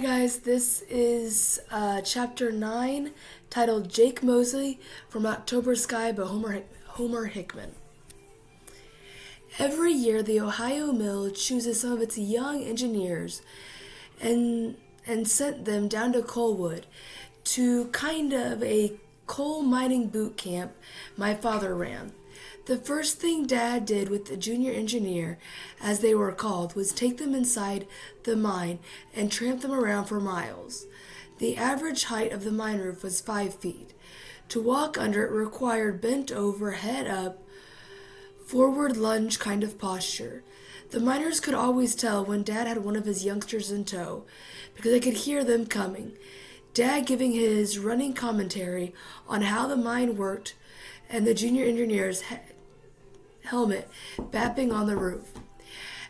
guys, this is chapter 9 titled Jake Mosley from October Sky by Homer Hickman. Every year, the Ohio Mill chooses some of its young engineers and sent them down to Coalwood to kind of a coal mining boot camp my father ran. The first thing Dad did with the junior engineer, as they were called, was take them inside the mine and tramp them around for miles. The average height of the mine roof was 5 feet. To walk under it required bent over, head up, forward lunge kind of posture. The miners could always tell when Dad had one of his youngsters in tow, because they could hear them coming. Dad giving his running commentary on how the mine worked and the junior engineer's helmet bapping on the roof.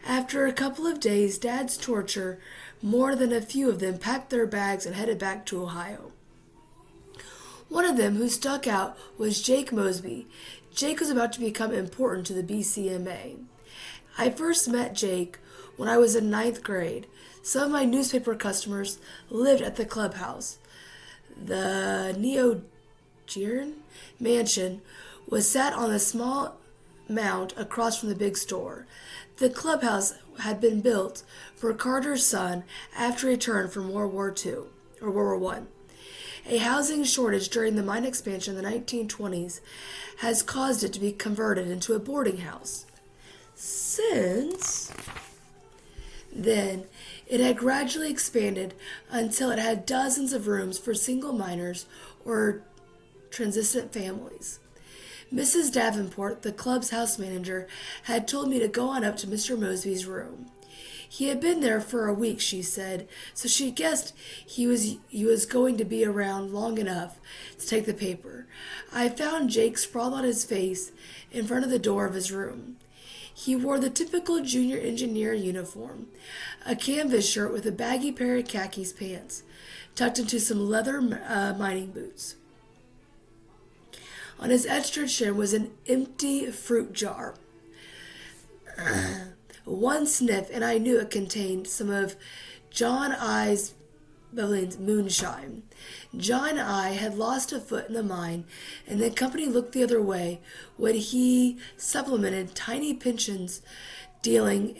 After a couple of days, Dad's torture, more than a few of them packed their bags and headed back to Ohio. One of them who stuck out was Jake Mosby. Jake was about to become important to the BCMA. I first met Jake when I was in 9th grade. Some of my newspaper customers lived at the clubhouse. The Neo-Gearan mansion was sat on a small mound across from the big store. The clubhouse had been built for Carter's son after he returned from World War I. A housing shortage during the mine expansion in the 1920s has caused it to be converted into a boarding house. Since then, it had gradually expanded until it had dozens of rooms for single miners or transitant families. Mrs. Davenport, the club's house manager, had told me to go on up to Mr. Mosby's room. He had been there for a week, she said, so she guessed he was going to be around long enough to take the paper. I found Jake sprawled on his face in front of the door of his room. He wore the typical junior engineer uniform, a canvas shirt with a baggy pair of khakis pants, tucked into some leather mining boots. On his extra chin was an empty fruit jar. One sniff, and I knew it contained some of John I's moonshine. John I had lost a foot in the mine, and the company looked the other way when he supplemented tiny pensions, dealing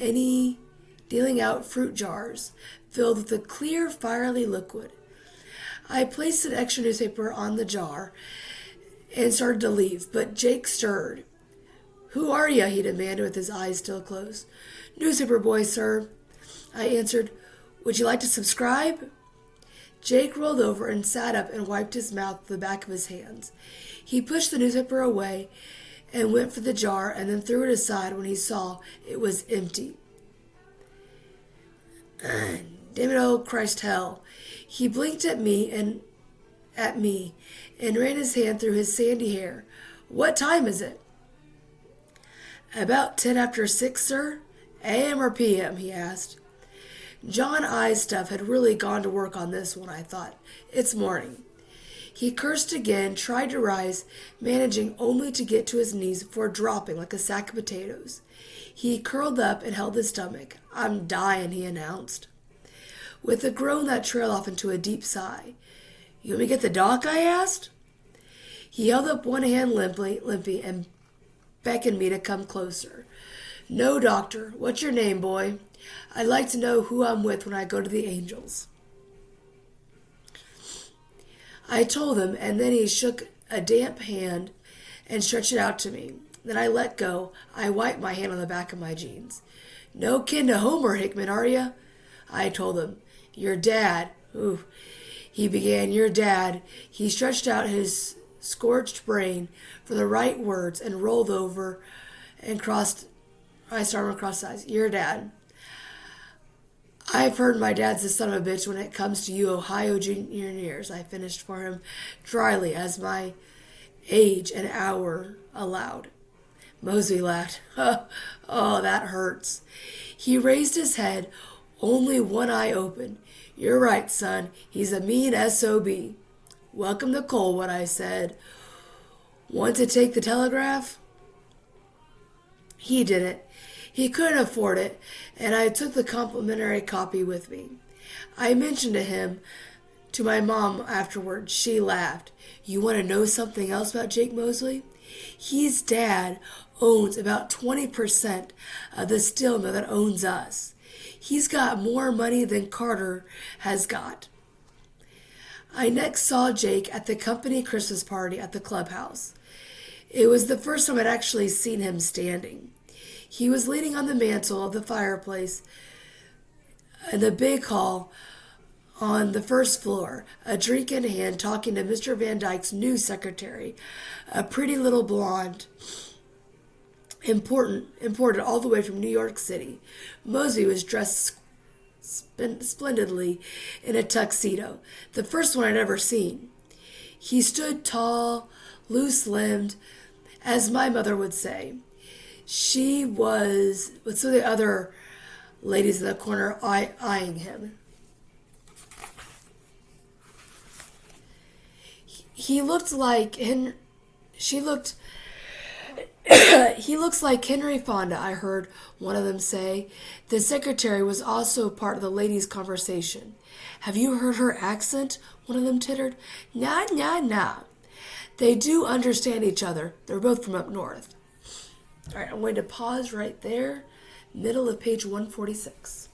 out fruit jars filled with a clear, fiery liquid. I placed an extra newspaper on the jar and started to leave, but Jake stirred. "Who are you?" he demanded with his eyes still closed. "Newspaper boy, sir," I answered. "Would you like to subscribe?" Jake rolled over and sat up and wiped his mouth with the back of his hands. He pushed the newspaper away and went for the jar and then threw it aside when he saw it was empty. "Damn it, old Christ hell." He blinked at me and ran his hand through his sandy hair. "What time is it?" "About 10 after 6, sir." "AM or PM?" he asked. John I's stuff had really gone to work on this one, I thought. "It's morning." He cursed again, tried to rise, managing only to get to his knees before dropping like a sack of potatoes. He curled up and held his stomach. "I'm dying," he announced, with a groan that trailed off into a deep sigh. "You want me to get the doc?" I asked. He held up one hand limply and beckoned me to come closer. "No, doctor. What's your name, boy? I'd like to know who I'm with when I go to the Angels." I told him, and then he shook a damp hand and stretched it out to me. Then I let go. I wiped my hand on the back of my jeans. "No kin to Homer Hickman, are you?" I told him. "Your dad." Ooh. He began, "Your dad." He stretched out his scorched brain for the right words and rolled over and I started across his eyes. "Your dad." "I've heard my dad's the son of a bitch when it comes to you Ohio junior engineers," I finished for him dryly as my age and hour allowed. Mosby laughed. "Oh, that hurts." He raised his head, only one eye open. "You're right, son. He's a mean SOB. "Welcome to Coalwood," I said. "Want to take the telegraph?" He didn't. He couldn't afford it, and I took the complimentary copy with me. I mentioned to my mom afterward. She laughed. You want to know something else about Jake Mosley? His dad owns about 20% of the steel mill that owns us. He's got more money than Carter has got. I next saw Jake at the company Christmas party at the clubhouse. It was the first time I'd actually seen him standing. He was leaning on the mantle of the fireplace in the big hall on the first floor, a drink in hand, talking to Mr. Van Dyke's new secretary, a pretty little blonde, imported all the way from New York City. Mosby was dressed splendidly in a tuxedo, the first one I'd ever seen. He stood tall, loose-limbed, as my mother would say. She was, with some of the other ladies in the corner eyeing him. He looked like he looks like Henry Fonda, I heard one of them say. The secretary was also part of the ladies' conversation. Have you heard her accent? One of them tittered. Nah, nah, nah. They do understand each other. They're both from up north. All right, I'm going to pause right there, middle of page 146.